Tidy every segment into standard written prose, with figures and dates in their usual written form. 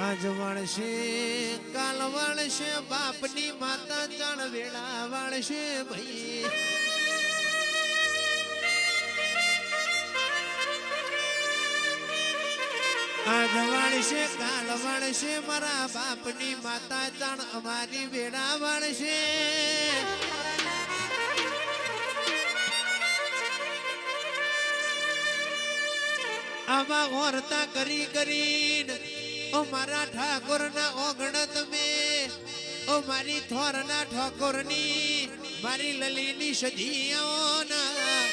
આજ વળશે કાલ વળશે બાપની માતા ચણ વેળા વળશે ભાઈ આજ વળશે કાલ વળશે મારા બાપની માતા ચણ અમારી વેળા વળશે આમાં ઓરતા કરી કરીને ઓ મારા ઠાકોર ના ઓગણત મે ઓ મારી થોર ના ઠાકોર ની મારી લલીની સજીઓના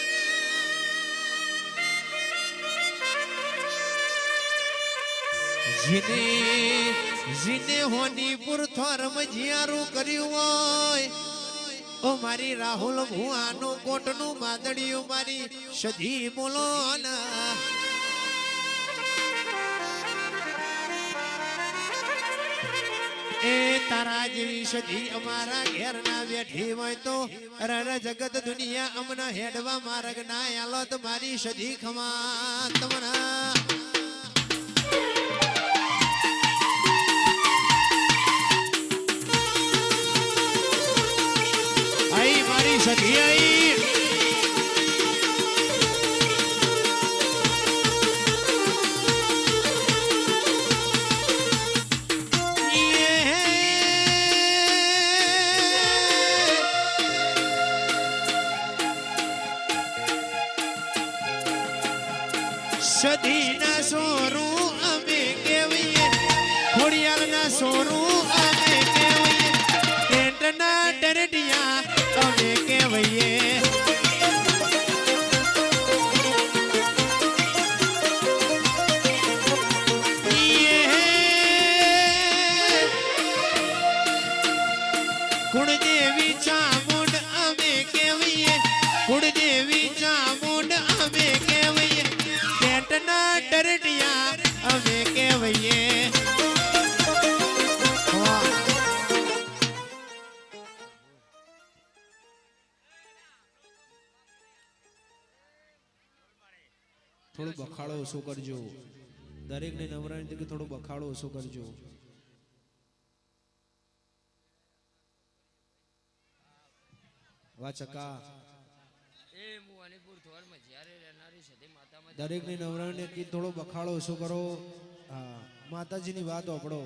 જીને હોનીપુર થોર મજિયારું કર્યું હોય ઓ મારી રાહુલ ભુવાનું કોટનું માદડિયું મારી સજી બોલો ના એ તારા જેવી સજી અમારા ઘેર ના બેઠી હોય તો રર જગત દુનિયા અમના હેડવા માર્ગ ના આલો તો મારી સજી ખમા તમના આઈ મારી સજી આઈ સધી ના સોરું અમે કેવીએ ખોડિયાલ ના સોરું અમે કેવીએ ટેન્ટ ના ડરડિયા અમે કેવીએ કુળદેવી ચામુંડ અમે કેવીએ કુળદેવી ચામુંડ અમે કેવીએ ના ડરડિયા અમે કેવીએ થોડું બખાડો ઓછો કરજો દરેક ને નવરાણી કે થોડું બખાડો ઓછો કરજો વાચકા દરેક ની નવરાણી કે થોડો બખાડો ઓછો કરો હા માતાજીની વાત ઓપડો